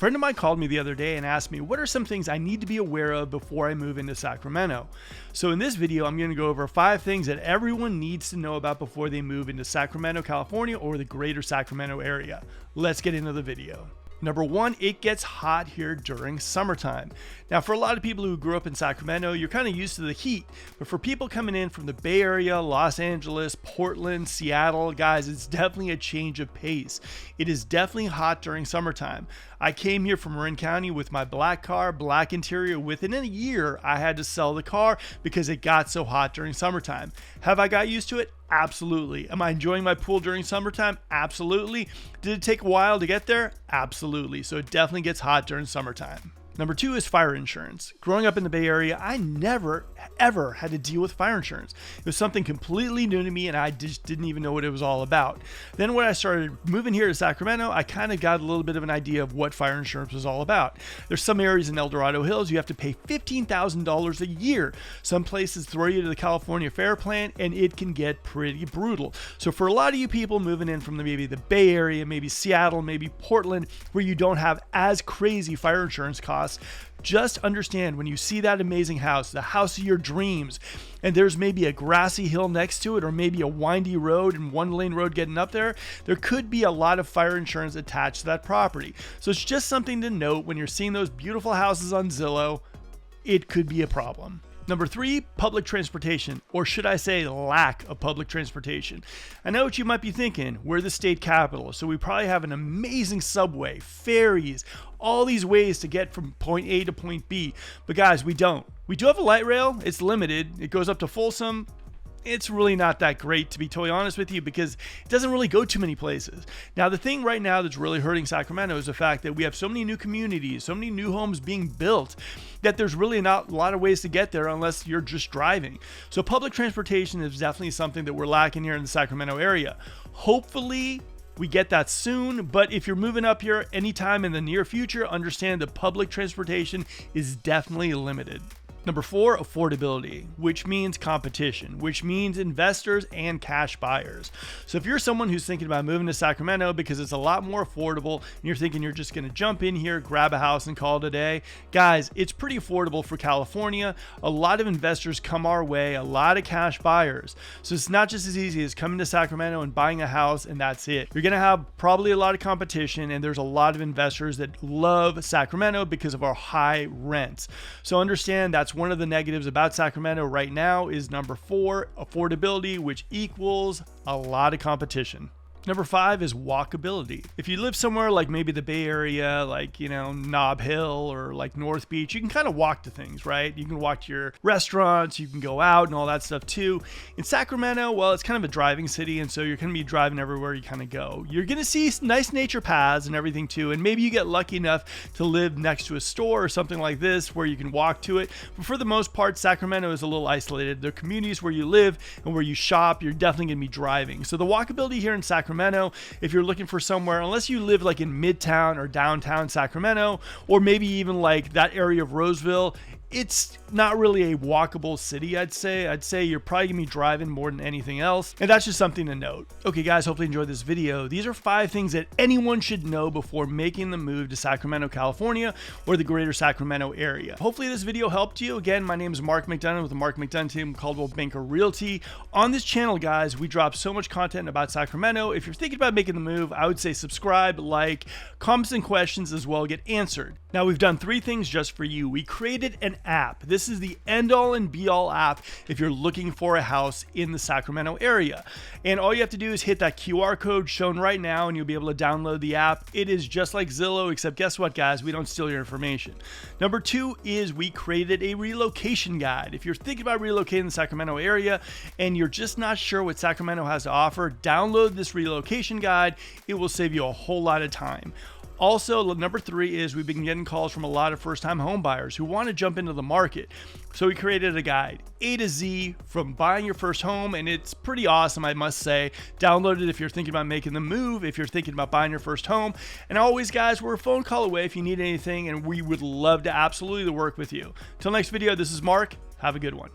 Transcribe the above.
friend of mine called me the other day and asked me, what are some things I need to be aware of before I move into Sacramento? So in this video, I'm going to go over 5 things that everyone needs to know about before they move into Sacramento, California, or the greater Sacramento area. Let's get into the video. Number 1, it gets hot here during summertime. Now, for a lot of people who grew up in Sacramento, you're kind of used to the heat. But for people coming in from the Bay Area, Los Angeles, Portland, Seattle, guys, it's definitely a change of pace. It is definitely hot during summertime. I came here from Marin County with my black car, black interior. Within a year, I had to sell the car because it got so hot during summertime. Have I got used to it? Absolutely. Am I enjoying my pool during summertime? Absolutely. Did it take a while to get there? Absolutely. So it definitely gets hot during summertime. Number 2 is fire insurance. Growing up in the Bay Area, I never, ever had to deal with fire insurance. It was something completely new to me, and I just didn't even know what it was all about. Then when I started moving here to Sacramento, I kind of got a little bit of an idea of what fire insurance was all about. There's some areas in El Dorado Hills you have to pay $15,000 a year. Some places throw you to the California Fair Plan, and it can get pretty brutal. So for a lot of you people moving in from maybe the Bay Area, maybe Seattle, maybe Portland, where you don't have as crazy fire insurance costs, just understand when you see that amazing house, the house of your dreams, and there's maybe a grassy hill next to it, or maybe a windy road and one-lane road getting up there, there could be a lot of fire insurance attached to that property. So it's just something to note when you're seeing those beautiful houses on Zillow. It could be a problem. Number 3, public transportation, or should I say lack of public transportation. I know what you might be thinking. We're the state capital, so we probably have an amazing subway, ferries, all these ways to get from point A to point B. But guys, we don't. We do have a light rail. It's limited. It goes up to Folsom. It's really not that great, to be totally honest with you, because it doesn't really go too many places. Now, the thing right now that's really hurting Sacramento is the fact that we have so many new communities, so many new homes being built, that there's really not a lot of ways to get there unless you're just driving. So public transportation is definitely something that we're lacking here in the Sacramento area. Hopefully, we get that soon, but if you're moving up here anytime in the near future, understand that public transportation is definitely limited. Number 4, affordability, which means competition, which means investors and cash buyers. So if you're someone who's thinking about moving to Sacramento because it's a lot more affordable and you're thinking you're just going to jump in here, grab a house and call it a day, guys, it's pretty affordable for California. A lot of investors come our way, a lot of cash buyers. So it's not just as easy as coming to Sacramento and buying a house and that's it. You're going to have probably a lot of competition, and there's a lot of investors that love Sacramento because of our high rents. So understand that's one of the negatives about Sacramento right now is number 4, affordability, which equals a lot of competition. Number 5 is walkability. If you live somewhere like maybe the Bay Area, like, Nob Hill or like North Beach, you can kind of walk to things, right? You can walk to your restaurants, you can go out and all that stuff too. In Sacramento, well, it's kind of a driving city, and so you're going to be driving everywhere you kind of go. You're going to see nice nature paths and everything too, and maybe you get lucky enough to live next to a store or something like this where you can walk to it. But for the most part, Sacramento is a little isolated. There are communities where you live and where you shop. You're definitely going to be driving. So the walkability here in Sacramento, if you're looking for somewhere, unless you live like in Midtown or downtown Sacramento, or maybe even like that area of Roseville, it's not really a walkable city, I'd say. I'd say you're probably gonna be driving more than anything else. And that's just something to note. Okay, guys, hopefully you enjoyed this video. These are 5 things that anyone should know before making the move to Sacramento, California, or the greater Sacramento area. Hopefully this video helped you. Again, my name is Mark McDonough with the Mark McDonough team, Caldwell Banker Realty. On this channel, guys, we drop so much content about Sacramento. If you're thinking about making the move, I would say subscribe, like, comments and questions as well get answered. Now, we've done 3 things just for you. We created an app. This is the end-all and be-all app if you're looking for a house in the Sacramento area. And all you have to do is hit that QR code shown right now, and you'll be able to download the app. It is just like Zillow, except guess what, guys? We don't steal your information. Number 2 is we created a relocation guide. If you're thinking about relocating in the Sacramento area and you're just not sure what Sacramento has to offer, download this relocation guide. It will save you a whole lot of time. Also, number 3 is we've been getting calls from a lot of first-time home buyers who want to jump into the market. So we created a guide, A to Z, from buying your first home, and it's pretty awesome, I must say. Download it if you're thinking about making the move, if you're thinking about buying your first home. And always, guys, we're a phone call away if you need anything, and we would love to absolutely work with you. Till next video, this is Mark. Have a good one.